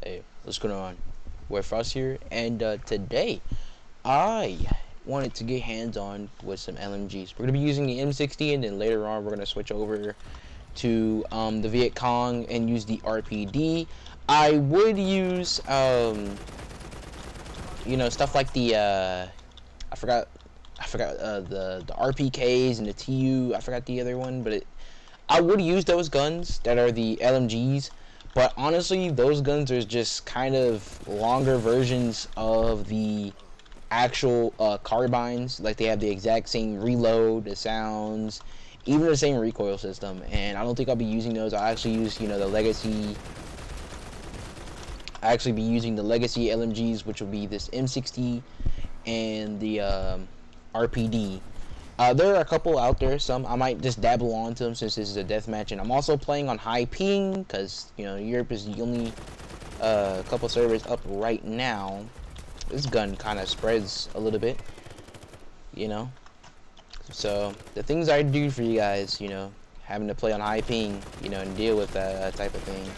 Hey, what's going on? We're Frost here, and today I wanted to get hands-on with some LMGs. We're gonna be using the M60, and then later on we're gonna switch over to the Viet Cong and use the RPD. I would use stuff like the I forgot the RPKs and the TU. I forgot the other one, but I would use those guns that are the LMGs. But honestly, those guns are just kind of longer versions of the actual carbines. Like, they have the exact same reload, the sounds, even the same recoil system. And I don't think I'll be using those. I'll actually use, the legacy. I actually be using the legacy LMGs, which will be this M60 and the RPD. There are a couple out there. Some I might just dabble onto them since this is a deathmatch, and I'm also playing on high ping because Europe is the only couple servers up right now. This gun kind of spreads a little bit, So the things I do for you guys, having to play on high ping, and deal with that type of thing.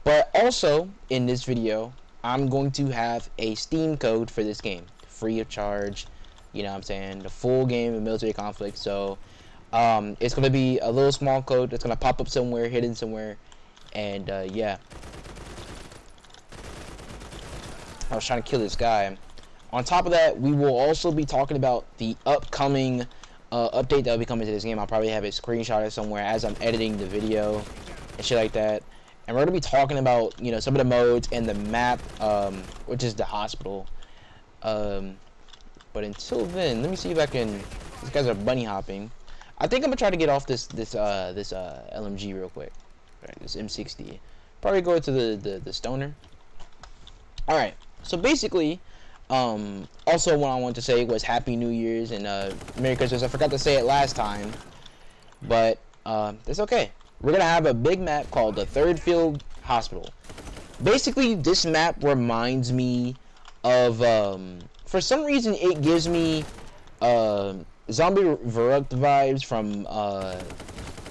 But also in this video, I'm going to have a Steam code for this game, free of charge. You know what I'm saying? The full game of Military Conflict. So it's going to be a little small code that's going to pop up somewhere, hidden somewhere. And yeah. I was trying to kill this guy. On top of that, we will also be talking about the upcoming update that will be coming to this game. I'll probably have it screenshotted somewhere as I'm editing the video and shit like that. And we're going to be talking about, some of the modes and the map, which is the hospital. But until then, let me see if I can. These guys are bunny hopping. I think I'm gonna try to get off this LMG real quick. All right, this M60. Probably go to the stoner. All right. So basically, also what I wanted to say was Happy New Year's and Merry Christmas. I forgot to say it last time, but that's okay. We're gonna have a big map called the Third Field Hospital. Basically, this map reminds me of for some reason, it gives me Zombie Verrückt vibes from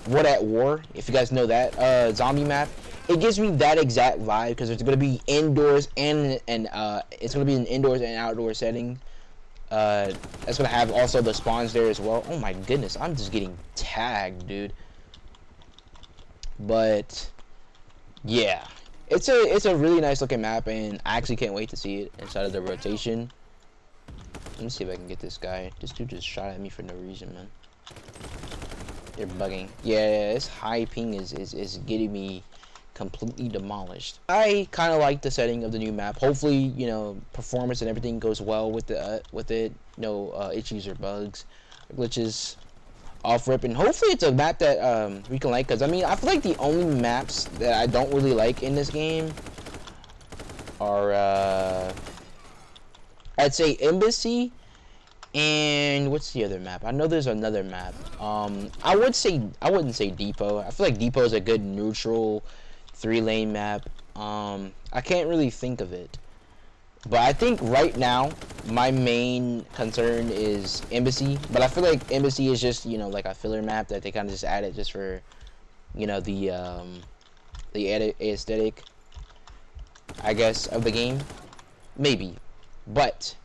What at War. If you guys know that zombie map, it gives me that exact vibe because it's going to be indoors and it's going to be an indoors and outdoor setting. It's going to have also the spawns there as well. Oh my goodness, I'm just getting tagged, dude. But yeah, it's a really nice looking map, and I actually can't wait to see it inside of the rotation. Let me see if I can get this guy. This dude just shot at me for no reason, man. They're bugging. Yeah, this high ping is getting me completely demolished. I kind of like the setting of the new map. Hopefully, performance and everything goes well with it. No issues or bugs, glitches, off rip, and hopefully it's a map that we can like. Cause I mean, I feel like the only maps that I don't really like in this game are I'd say Embassy, and what's the other map? I know there's another map. I wouldn't say Depot. I feel like Depot is a good neutral 3-lane map. I can't really think of it, but I think right now my main concern is Embassy. But I feel like Embassy is just like a filler map that they kind of just added just for the aesthetic, I guess, of the game, maybe. But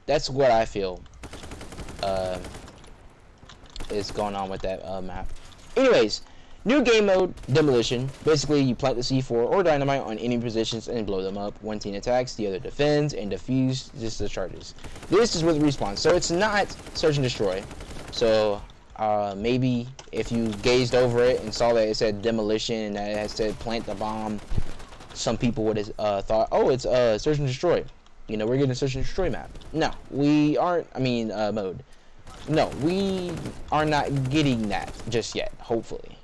that's what I feel is going on with that map. Anyways, new game mode, Demolition. Basically, you plant the C4 or dynamite on enemy positions and blow them up. One team attacks, the other defends and defuse just the charges. This is with respawn, so it's not search and destroy. So maybe if you gazed over it and saw that it said Demolition and that it said plant the bomb, some people would have thought, oh, it's search and destroy. We're getting a search and destroy map. No, we aren't. I mean, mode. No, we are not getting that just yet. Hopefully,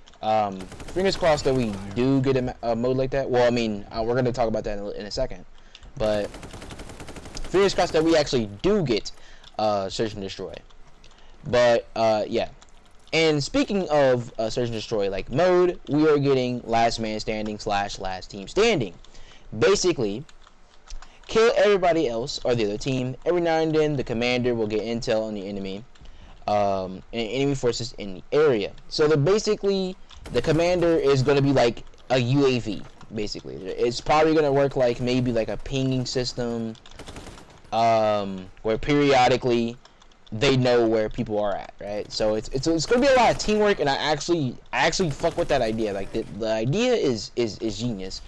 fingers crossed that we do get a mode like that. Well, I mean, we're gonna talk about that in a second, but fingers crossed that we actually do get search and destroy. But yeah. And speaking of search and destroy like mode, we are getting last man standing / last team standing. Basically, kill everybody else or the other team. Every now and then, the commander will get intel on the enemy and enemy forces in the area. So basically, the commander is going to be like a UAV. basically. It's probably gonna work like maybe like a pinging system, where periodically they know where people are at, right? So it's gonna be a lot of teamwork, and I actually fuck with that idea. Like the idea is genius.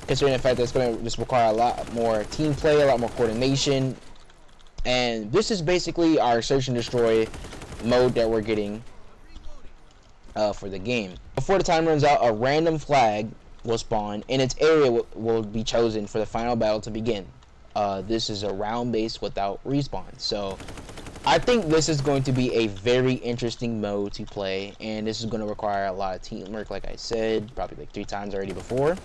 Considering the fact that it's gonna just require a lot more team play, a lot more coordination, and this is basically our search and destroy mode that we're getting for the game. Before the time runs out, a random flag will spawn, and its area will be chosen for the final battle to begin. This is a round base without respawn, so I think this is going to be a very interesting mode to play, and this is going to require a lot of teamwork, like I said, probably like 3 times already before.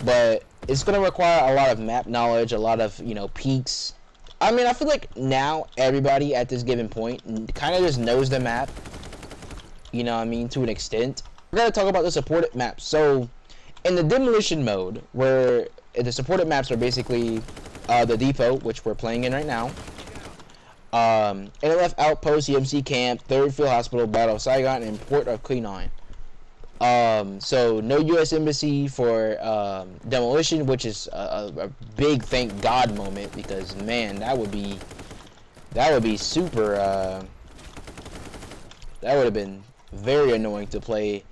But it's going to require a lot of map knowledge, a lot of, you know, peeks. I mean, I feel like now everybody at this given point kind of just knows the map, you know what I mean, to an extent. We're going to talk about the supported maps. So in the demolition mode, where the supported maps are basically the depot, which we're playing in right now, NLF Outpost, CMC Camp, 3rd Field Hospital, Battle of Saigon, and Port of Quinine. So no U.S. Embassy for demolition, which is a big thank God moment, because man, that would be super. That would have been very annoying to play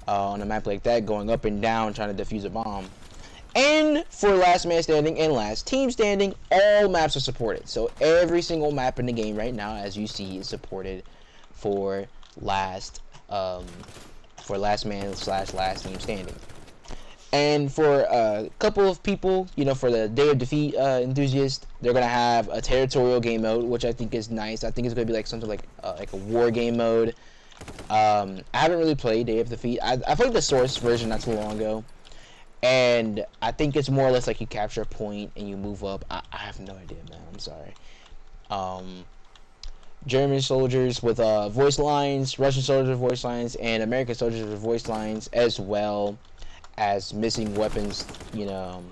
on a map like that, going up and down trying to defuse a bomb. And for last man standing and last team standing, all maps are supported. So every single map in the game right now, as you see, is supported for last man / last team standing. And for a couple of people, you know, for the Day of Defeat enthusiasts, they're gonna have a territorial game mode, which I think is nice. I think it's gonna be like something like a war game mode. I haven't really played Day of Defeat. I played the Source version not too long ago, and I think it's more or less like you capture a point and you move up. I have no idea, man. I'm sorry. German soldiers with voice lines, Russian soldiers with voice lines, and American soldiers with voice lines, as well as missing weapons, you know,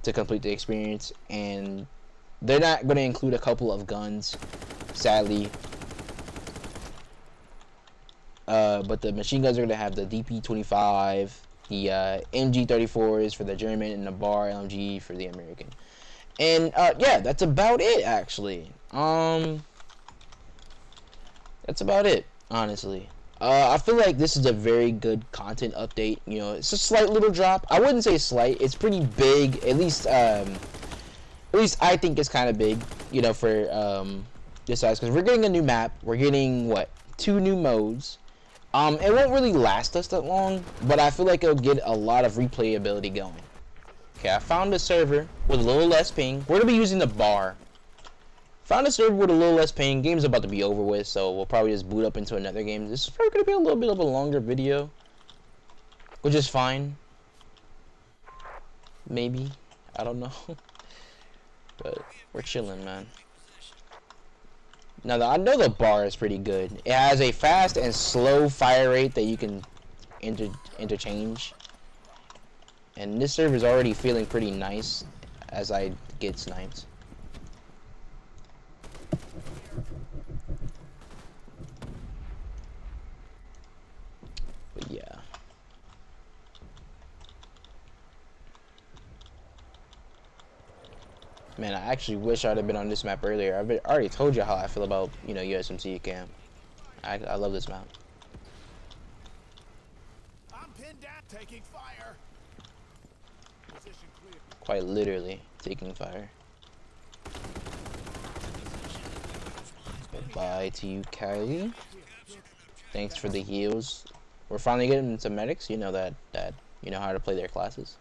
to complete the experience. And they're not going to include a couple of guns, sadly. But the machine guns are going to have the DP-25, the MG-34s for the German, and the BAR LMG for the American. And yeah, that's about it, actually. That's about it, honestly. I feel like this is a very good content update. You know, it's a slight little drop. I wouldn't say slight. It's pretty big. At least I think it's kind of big. You know, for this size, because we're getting a new map. We're getting what, 2 new modes. It won't really last us that long, but I feel like it'll get a lot of replayability going. Okay, I found a server with a little less ping. We're gonna be using the BAR. Found a server with a little less ping. Game's about to be over with, so we'll probably just boot up into another game. This is probably gonna be a little bit of a longer video, which is fine. Maybe, I don't know, but we're chilling, man. Now, I know the BAR is pretty good. It has a fast and slow fire rate that you can interchange. And this server is already feeling pretty nice as I get sniped. But yeah. Man, I actually wish I'd have been on this map earlier. I already told you how I feel about, you know, USMC camp. I love this map. I'm pinned down, taking fire. Position clear. Quite literally taking fire. Goodbye to you, Kylie. Thanks for the heals. We're finally getting some medics. You know that you know how to play their classes.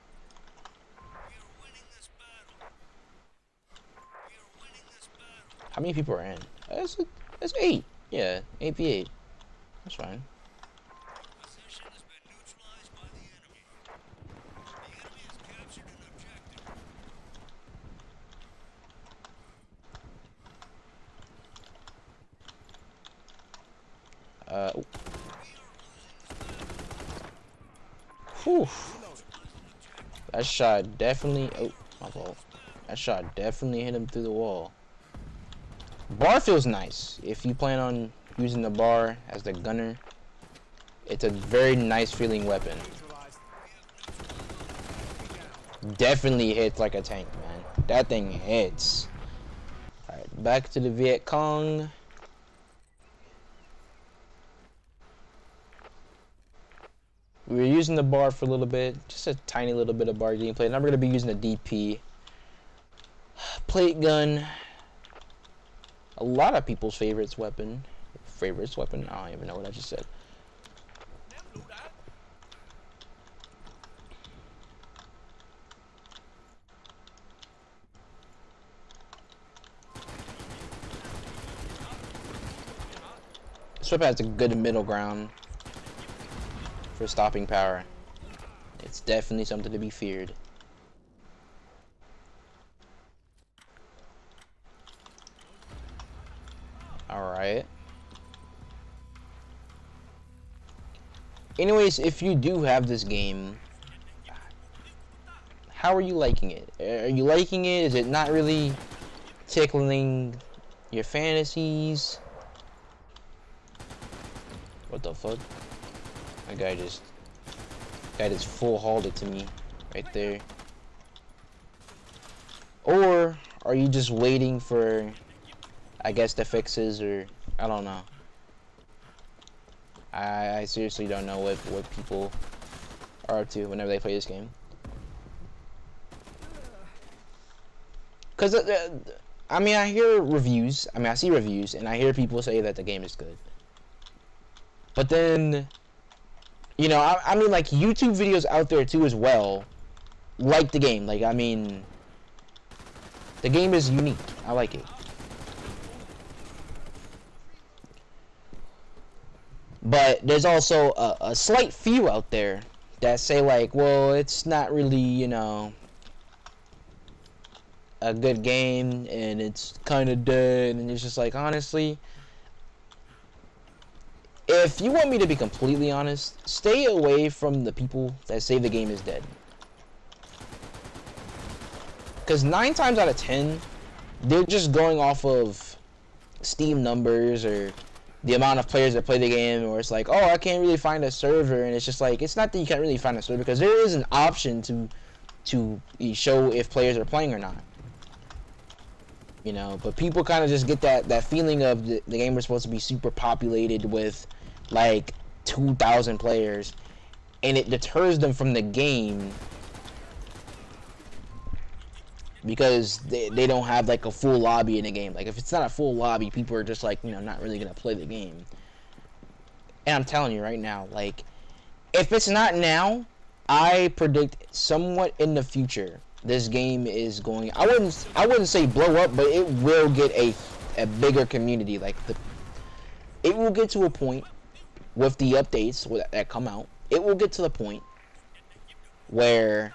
How many people are in? That's 8. Yeah, 8v8. That's fine. Whew. That shot definitely. Oh, my fault. That shot definitely hit him through the wall. BAR feels nice. If you plan on using the BAR as the gunner, it's a very nice feeling weapon. definitely hits like a tank, man. That thing hits. Alright, back to the Viet Cong. We were using the bar for a little bit, just a tiny little bit of bar gameplay. And I'm going to be using a DP. Plate gun. A lot of people's favorites weapon. I don't even know what I just said. This weapon has a good middle ground for stopping power. It's definitely something to be feared. Alright. Anyways, if you do have this game, how are you liking it? Are you liking it? Is it not really tickling your fantasies? What the fuck? That guy just full hauled it to me right there. Or are you just waiting for, I guess, the fixes, or I don't know. I seriously don't know what people are up to whenever they play this game. Cause I mean, I hear reviews. I mean, I see reviews, and I hear people say that the game is good. But then, you know, I mean, like, YouTube videos out there too as well like the game. Like, I mean, the game is unique. I like it. But there's also a slight few out there that say, like, well, it's not really, you know, a good game, and it's kind of dead, and it's just like, honestly, if you want me to be completely honest, stay away from the people that say the game is dead. Because 9 times out of 10, they're just going off of Steam numbers or the amount of players that play the game, or it's like, oh, I can't really find a server, and it's just like, it's not that you can't really find a server, because there is an option to show if players are playing or not. You know, but people kind of just get that feeling of the game was supposed to be super populated with like 2,000 players, and it deters them from the game because they don't have like a full lobby in the game. Like, if it's not a full lobby, people are just like, you know, not really gonna play the game. And I'm telling you right now, like, if it's not now, I predict somewhat in the future this game is going, I wouldn't say blow up, but it will get a bigger community. Like, it will get to a point with the updates that come out, it will get to the point where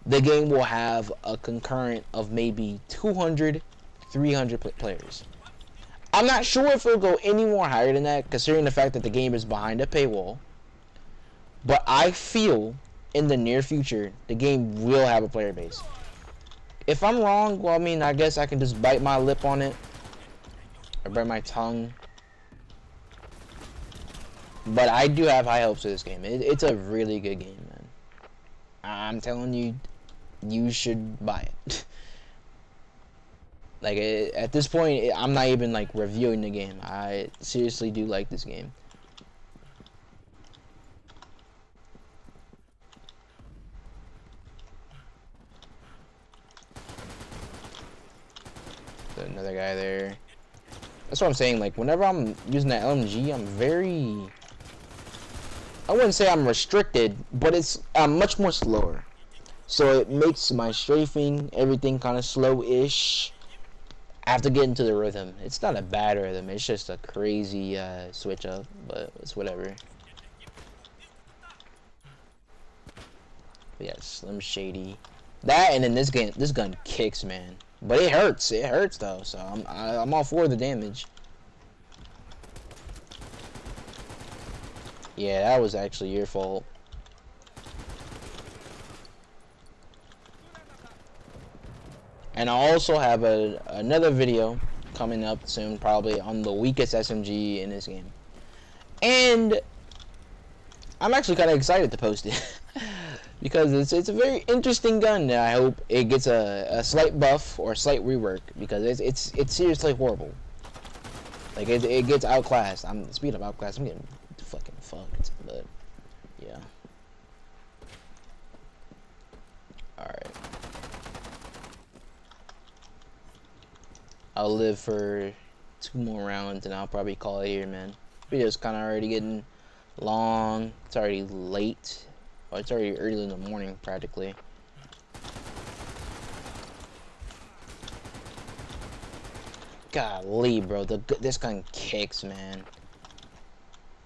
the game will have a concurrent of maybe 200, 300 players. I'm not sure if it'll go any more higher than that, considering the fact that the game is behind a paywall. But I feel in the near future, the game will have a player base. If I'm wrong, well, I mean, I guess I can just bite my lip on it, or bite my tongue. But I do have high hopes for this game. It's a really good game, man. I'm telling you, you should buy it. Like, at this point, I'm not even, like, reviewing the game. I seriously do like this game. Another guy there. That's what I'm saying. Like, whenever I'm using that LMG, I'm very, I wouldn't say I'm restricted, but I'm much more slower. So it makes my strafing, everything kind of slow-ish. I have to get into the rhythm. It's not a bad rhythm. It's just a crazy switch up, but it's whatever. But yeah, Slim Shady. That, and then this gun kicks, man. But it hurts. It hurts though. So I'm all for the damage. Yeah, that was actually your fault. And I also have another video coming up soon, probably on the weakest SMG in this game. And I'm actually kind of excited to post it. because it's a very interesting gun. And I hope it gets a slight buff or a slight rework, because it's seriously horrible. Like it gets outclassed. Speaking of outclassed, I'm getting fucking fucked. But yeah. All right. I'll live for 2 more rounds and I'll probably call it here, man. Video's kind of already getting long. It's already late. Oh, it's already early in the morning, practically. Golly, bro, this gun kicks, man.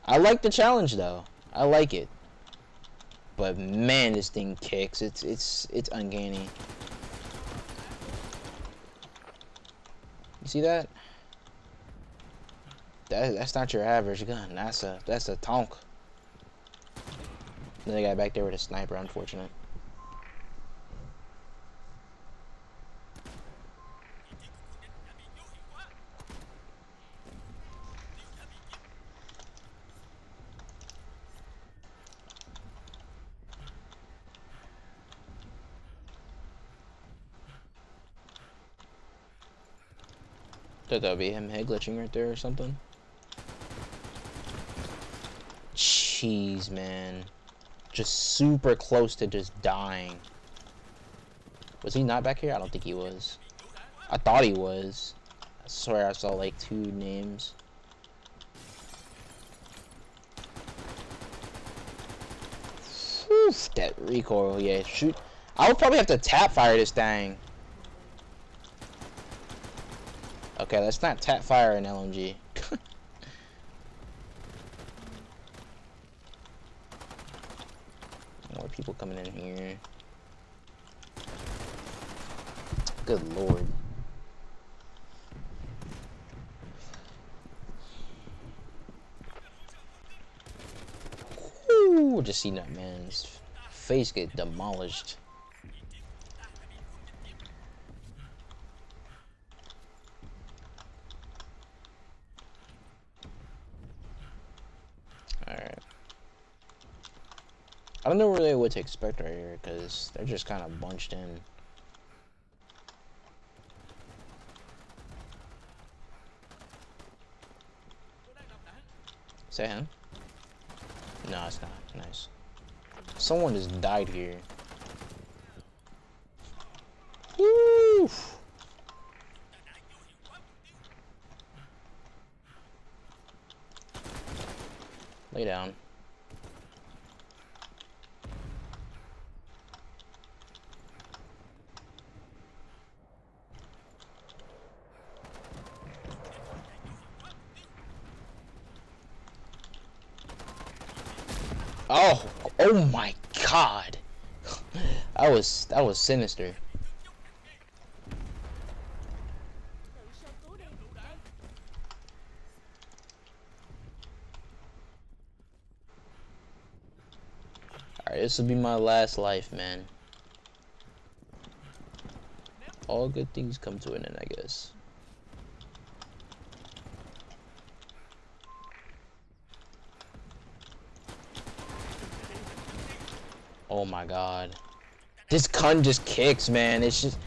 I like the challenge though. I like it, but man, this thing kicks. It's uncanny. You see that? That's not your average gun. That's a tonk. Then the guy back there with a sniper. Unfortunate. Thought that would be him head glitching right there or something. Jeez, man. Just super close to just dying. Was he not back here? I don't think he was. I thought he was. I swear I saw like 2 names. Whew, that recoil, yeah. Shoot. I would probably have to tap fire this thing. Okay, let's not tap fire an LMG. More people coming in here. Good lord. Ooh, just seen that man's face get demolished. Alright. I don't know really what to expect right here, because they're just kind of bunched in. Is that him? No, it's not. Nice. Someone just died here. Woo! Lay down. Oh my god. That was sinister. Alright, this will be my last life, man. All good things come to an end, I guess. Oh my god. This gun just kicks, man. It's just...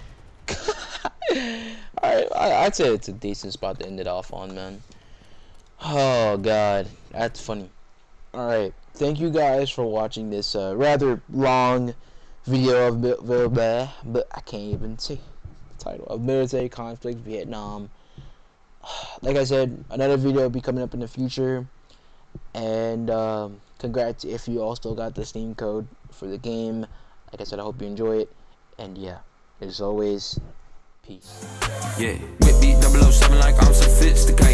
Alright, I'd say it's a decent spot to end it off on, man. Oh god, that's funny. Alright, thank you guys for watching this rather long video of but I can't even see the title of Military Conflict Vietnam. Like I said, another video will be coming up in the future, and congrats if you also got the Steam code for the game. Like I said, I hope you enjoy it, and yeah, as always, peace. Yeah, whip beat 007 like I'm sophisticated.